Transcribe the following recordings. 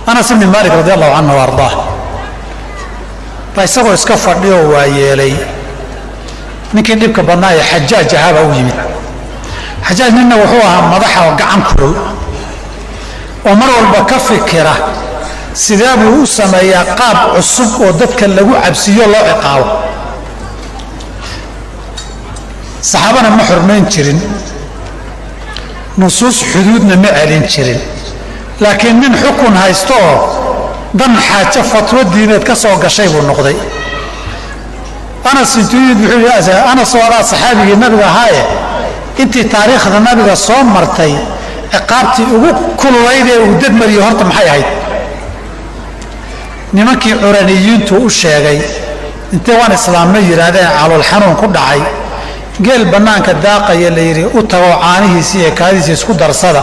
Anas ibn Malik radiyallahu anhu wa ardaah baa isagoo iska fadhiyo waa yeelay ninkii dhibka badnaa ee Xajaaj ahaa u yimid. Xajaaj ninna wuxuu ahaa madaxa oo gacan kulul oo mar walba ka fikira sidee buu u sameeyaa qaab cusub oo dadka lagu cabsiyo loo ciqaabo. saxaabana ma xurmayn jirin, nusuus xuduudna ma celin jirin, laakiin min xukun haysto oo dan xaajo fatwo diineed ka soo gashay buu noqday. Anas wuxuu yidhi Anas waa saxaabigii nabiga ahaaye intii taariikhda nabiga soo martay ciqaabtii ugu kululayd ee uu dad mariyo horta maxay ahayd? nimankii curaniyiintu u sheegay intee waan islaamna yidhaahdeen calool xanuun ku dhacay geel bannaanka daaqaya la yidhi u tago caanihiisii iyo kaadiisii isku darsada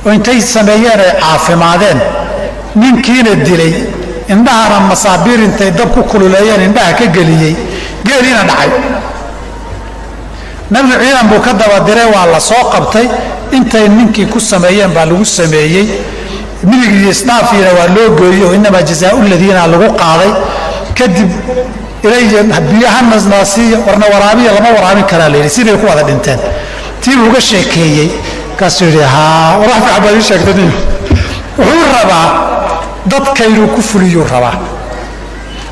oo intay sameeyeen ay caafimaadeen ninkiina dilay indhahana masaabiir intay dab ku kululeeyeen indhaha ka geliyey geeliina dhacay. nabigu ciidan buu ka daba diray waa la soo qabtay intay ninkii ku sameeyeen baa lagu sameeyey midig iyo isnaafiina waa loo gooyo inama jazaa'u alladina lagu qaaday kadib ilayhi biyaha nasnaasiya warna waraabiya lama waraabin karaa leeyahay sidii ku wada dhinteen tii uga sheekeeyay kaasoo yiri wax xabadi sheegtay wuxuu rabaa dadka inuu ku fuliyo rabaa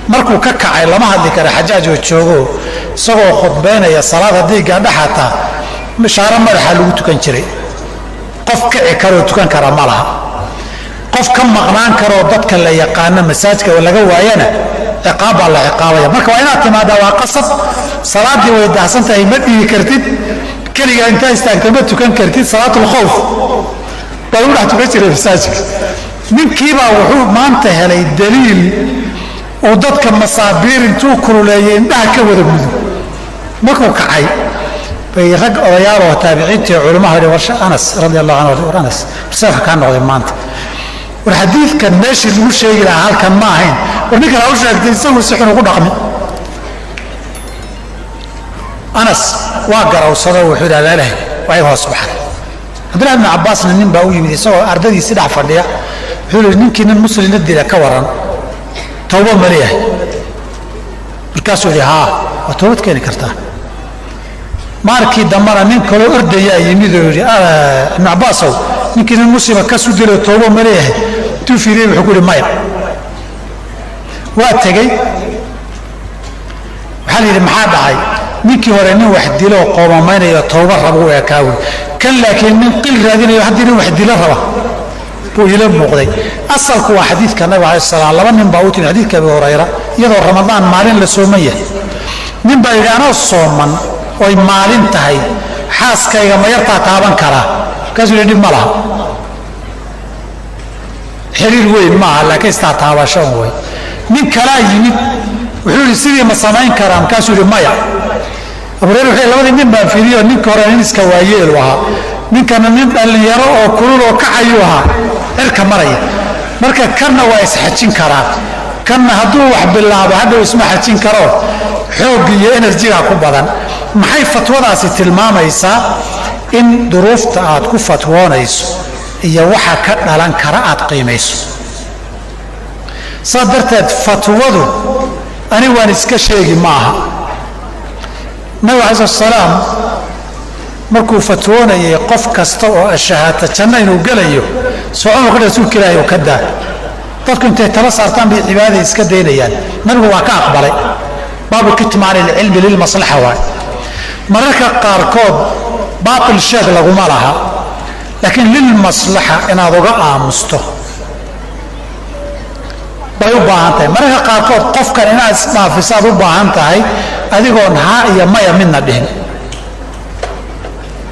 markuu ka kacay lama hadli kara Xajaaj oo joogo isagoo khudbeynaya salaada diiga dhaxata mishaara madaxa lagu tukan jiray qof kici karo tukan kara ma laha qof ka maqnaan karo dadka la yaqaan masaajidka laga waayana ciqaab la ciqaabaya marka waa inaad timaada waa qasab salaadii way daahsan tahay ma dhigi kartid kaliya inta istaagtay ma tukan kartid salaatul khawf bal u dhaxtu ka jiray masaajidka ninkiiba wuxuu maanta helay daliil oo dadka masaabiir intuu kululeeyay indhaha ka wada mudug markuu kacay bay rag odayaal oo taabiciintii culimada warsha Anas radiyallahu anhu Anas sax ka noqday maanta war xadiidkan meeshii lagu sheegi lahaa halkan ma ahayn war ninka uu sheegtay isagu si xun ugu dhaqmay. Anas waa garawsada wuxuu yiraahdaa way hoos baxay. Abdullah ibn Abbas nin baa u yimid isagoo ardadiisa dhex fadhiya wuxuu yiri ninkii nin muslimiin dila ka waran tawba mariya markaasuu yiri waa tawbad keeni kartaa. markii dambana nin kale ordaya yimid oo yiri ibn Abbas ninkii nin muslima ka soo dilay tawba mariya tu fiiriyay wuxuu ku yiri maya waa tagay waxa yiri maxaa dhacay ninkii hore nin wax dilo qoomamaynaya tawba rabo ee kaawi kan laakiin nin qil raadinayo hadii wax dilo raba buu ila muuqday. asalku waa xadiidka nabiga sallallahu alayhi wasallam laba nin baa u timid xadiidka Abu Hurayra iyadoo Ramadaan maalin la soomaya nin baa yiraahdo sooman oo maalin tahay xaaskayga ma yartaa taaban kara kaasuu yidhi ma laha xiriir weyn ma aha laakiin istaa taabasho way nin kala yimid wuxuu yiri sidii ma samayn karaan kaasuu yidhi maya. Abu Hurayra wuxuu labadii nin baa fiiriyo nin hore nin iska waayeel waha ninkana nin dhalinyaro oo kulul oo kacayo ahaa cirka maraya marka kana waa isxajin karaa kana hadduu wax bilaabo hadda isma xajin karo xoog iyo energy ku badan. maxay fatwadaasi tilmaamaysaa in duruufta aad ku fatwoonayso iyo waxa ka dhalan kara aad qiimayso. sadarteed fatwadu ani waan iska sheegi maaha. nabi alayhi salaam markuu fatwoonayay qof kasta oo shahaata janna inuu galayo soo ka rasuulka Ilaahay oo ka daa dadku intay tala saartaan bi cibaadada iska deynayaan nabigu waa ka aqbalay baabu kitmaan ilmi lil maslaha waa mararka qaarkood baatil sheeg laguma laha laakiin lil maslaha inaad uga aamusto bay u baahan tahay. mararka qaarkood qofkan inaad isdhaafisaad u baahan tahay adigoon haa iyo maya midna dhihin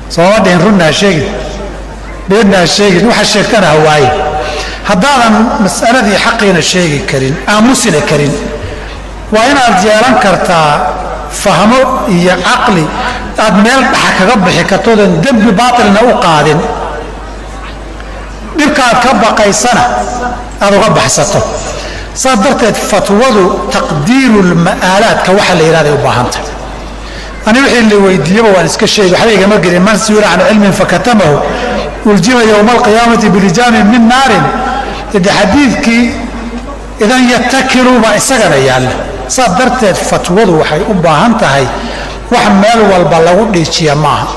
soo dhin runna sheegid beedna sheegid waxa sheegtana hawaaye haddaadan mas'aladii xaqiina sheegi karin aamusina karin waa inaad yeelan kartaa fahmo iyo aqli aad meel dhax kaga bixi kartoodan dambi baatilna u qaadin dhibkaad ka baqaysana aad uga baxsato. sadarteed fatwadu taqdiirul ma'aalaadka waxa la yiraahdo u baahan tahay. أنا وحي اللي ويديبه وأنا إسكشيء وحقيقة ما قري من سير عن علم فكتمه والجمع يوم القيامة بلجام من نار إذا حديثكي إذا يتكلوا ما إسقنا يالا صدرت فتوضوا حي أبا هنتهي وحمال والبلغوا ليشيا معها